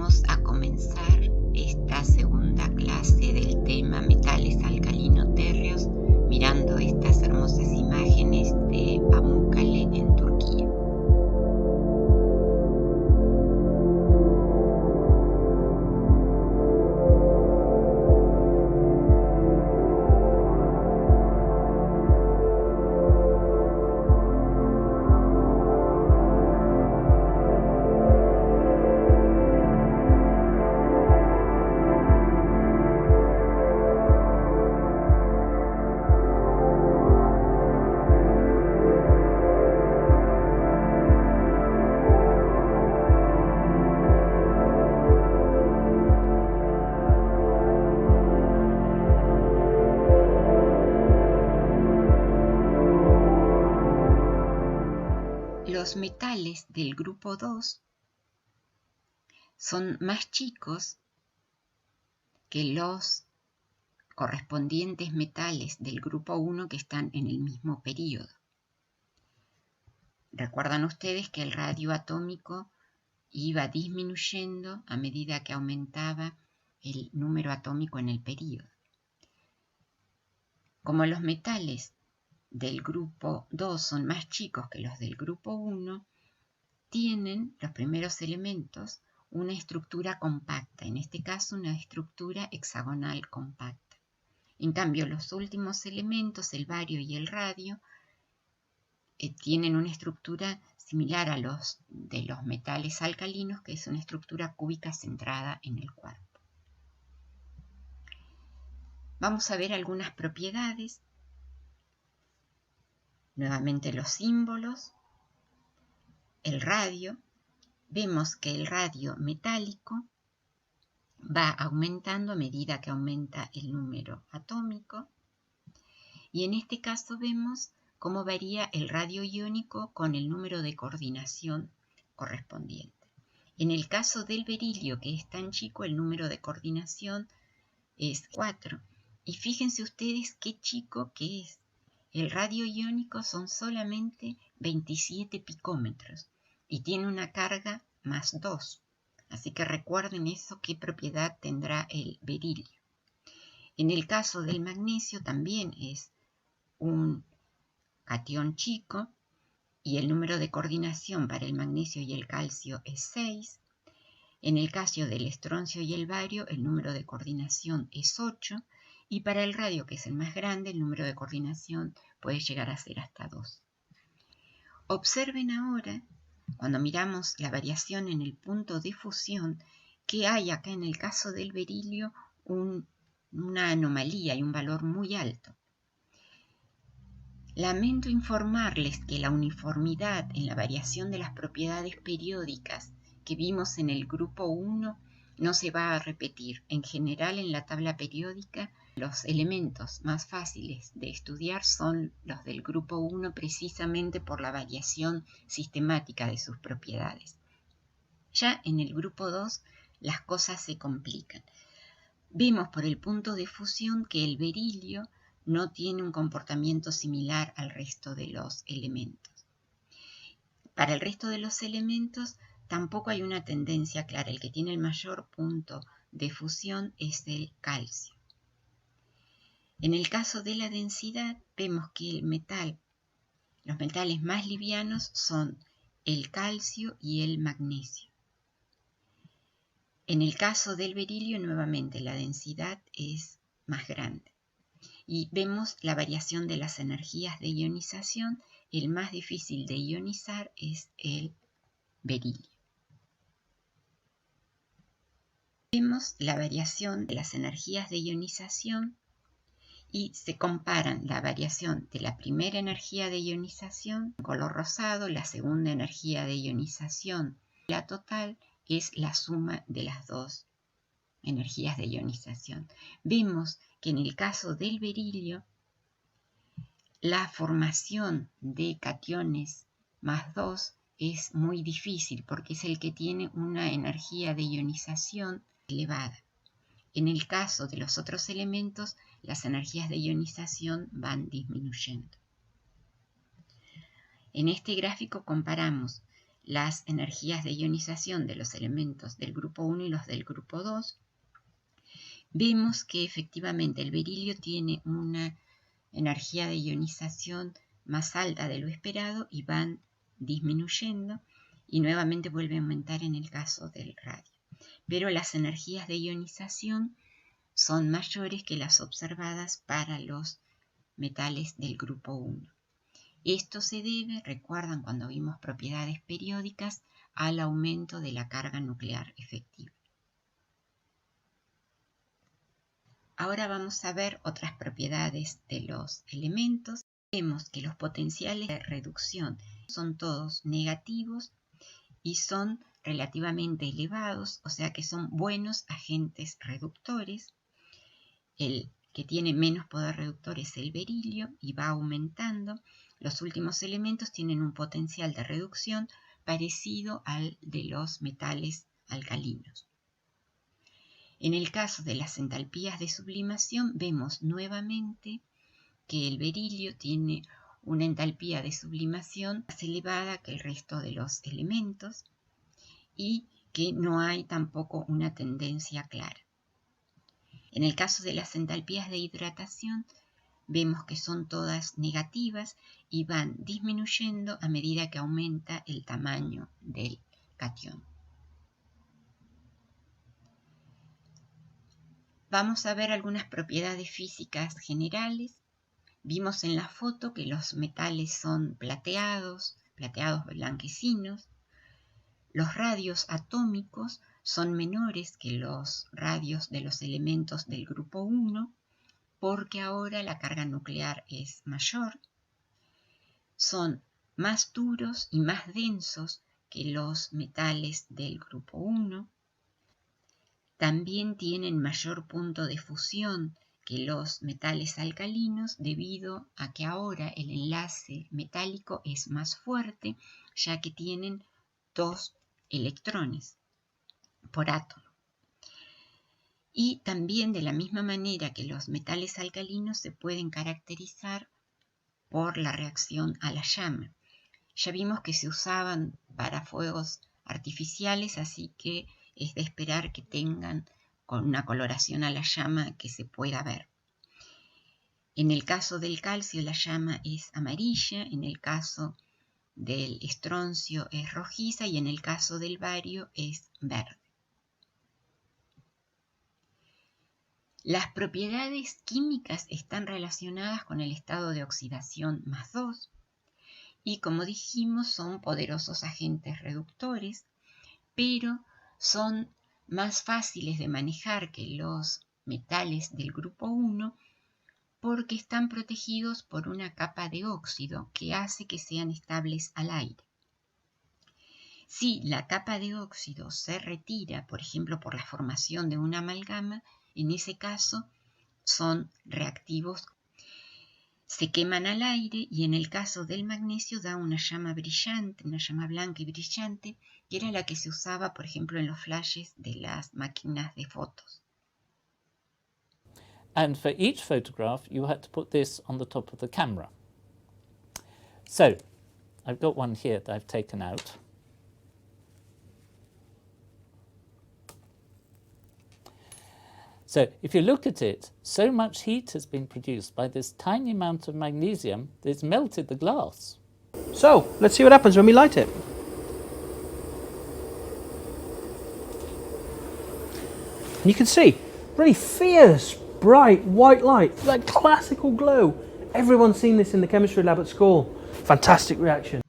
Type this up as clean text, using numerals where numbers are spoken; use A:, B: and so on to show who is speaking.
A: vamos a comenzar esta segunda clase del tema metales alcalino-térreos mirando estas hermosas imágenes de Pamukkale en Turquía. Los metales del grupo 2 son más chicos que los correspondientes metales del grupo 1 que están en el mismo período. Recuerdan ustedes que el radio atómico iba disminuyendo a medida que aumentaba el número atómico en el período. Como los metales del grupo 2 son más chicos que los del grupo 1, tienen los primeros elementos una estructura compacta, en este caso una estructura hexagonal compacta. En cambio, los últimos elementos, el bario y el radio, tienen una estructura similar a los de los metales alcalinos, que es una estructura cúbica centrada en el cuerpo. Vamos a ver algunas propiedades. Nuevamente los símbolos. El radio. Vemos que el radio metálico va aumentando a medida que aumenta el número atómico. Y en este caso vemos cómo varía el radio iónico con el número de coordinación correspondiente. En el caso del berilio, que es tan chico, el número de coordinación es 4. Y fíjense ustedes qué chico que es. El radio iónico son solamente 27 picómetros y tiene una carga más 2. Así que recuerden eso, qué propiedad tendrá el berilio. En el caso del magnesio también es un catión chico y el número de coordinación para el magnesio y el calcio es 6. En el caso del estroncio y el bario, el número de coordinación es 8. Y para el radio, que es el más grande, el número de coordinación puede llegar a ser hasta 2. Observen ahora, cuando miramos la variación en el punto de fusión, que hay acá en el caso del berilio una anomalía y un valor muy alto. Lamento informarles que la uniformidad en la variación de las propiedades periódicas que vimos en el grupo 1 no se va a repetir. En general, en la tabla periódica, los elementos más fáciles de estudiar son los del grupo 1 precisamente por la variación sistemática de sus propiedades. Ya en el grupo 2 las cosas se complican. Vemos por el punto de fusión que el berilio no tiene un comportamiento similar al resto de los elementos. Para el resto de los elementos tampoco hay una tendencia clara. El que tiene el mayor punto de fusión es el calcio. En el caso de la densidad, vemos que los metales más livianos son el calcio y el magnesio. En el caso del berilio, nuevamente, la densidad es más grande. Y vemos la variación de las energías de ionización. El más difícil de ionizar es el berilio. Vemos la variación de las energías de ionización y se comparan la variación de la primera energía de ionización, en color rosado, la segunda energía de ionización. La total es la suma de las dos energías de ionización. Vemos que en el caso del berilio, la formación de cationes más 2 es muy difícil porque es el que tiene una energía de ionización elevada. En el caso de los otros elementos, las energías de ionización van disminuyendo. En este gráfico comparamos las energías de ionización de los elementos del grupo 1 y los del grupo 2, vemos que efectivamente el berilio tiene una energía de ionización más alta de lo esperado y van disminuyendo y nuevamente vuelve a aumentar en el caso del radio. Pero las energías de ionización son mayores que las observadas para los metales del grupo 1. Esto se debe, recuerdan cuando vimos propiedades periódicas, al aumento de la carga nuclear efectiva. Ahora vamos a ver otras propiedades de los elementos. Vemos que los potenciales de reducción son todos negativos y son relativamente elevados, o sea que son buenos agentes reductores. El que tiene menos poder reductor es el berilio y va aumentando. Los últimos elementos tienen un potencial de reducción parecido al de los metales alcalinos. En el caso de las entalpías de sublimación, vemos nuevamente que el berilio tiene una entalpía de sublimación más elevada que el resto de los elementos y que no hay tampoco una tendencia clara. En el caso de las entalpías de hidratación, vemos que son todas negativas y van disminuyendo a medida que aumenta el tamaño del catión. Vamos a ver algunas propiedades físicas generales. Vimos en la foto que los metales son plateados blanquecinos. Los radios atómicos son menores que los radios de los elementos del grupo 1, porque ahora la carga nuclear es mayor. Son más duros y más densos que los metales del grupo 1. También tienen mayor punto de fusión que los metales alcalinos debido a que ahora el enlace metálico es más fuerte, ya que tienen 2 electrones por átomo. Y también de la misma manera que los metales alcalinos se pueden caracterizar por la reacción a la llama. Ya vimos que se usaban para fuegos artificiales, así que es de esperar que tengan con una coloración a la llama que se pueda ver. En el caso del calcio la llama es amarilla, en el caso del estroncio es rojiza y en el caso del bario es verde. Las propiedades químicas están relacionadas con el estado de oxidación +2 y, como dijimos, son poderosos agentes reductores, pero son más fáciles de manejar que los metales del grupo 1 porque están protegidos por una capa de óxido que hace que sean estables al aire. Si la capa de óxido se retira, por ejemplo, por la formación de una amalgama, en ese caso son reactivos, se queman al aire y en el caso del magnesio da una llama brillante, una llama blanca y brillante, que era la que se usaba, por ejemplo, en los flashes de las máquinas de fotos.
B: And for each photograph, you had to put this on the top of the camera. So, I've got one here that I've taken out. So, if you look at it, so much heat has been produced by this tiny amount of magnesium that it's melted the glass.
C: So, let's see what happens when we light it. And you can see, really fierce, bright, white light, like classical glow. Everyone's seen this in the chemistry lab at school. Fantastic reaction.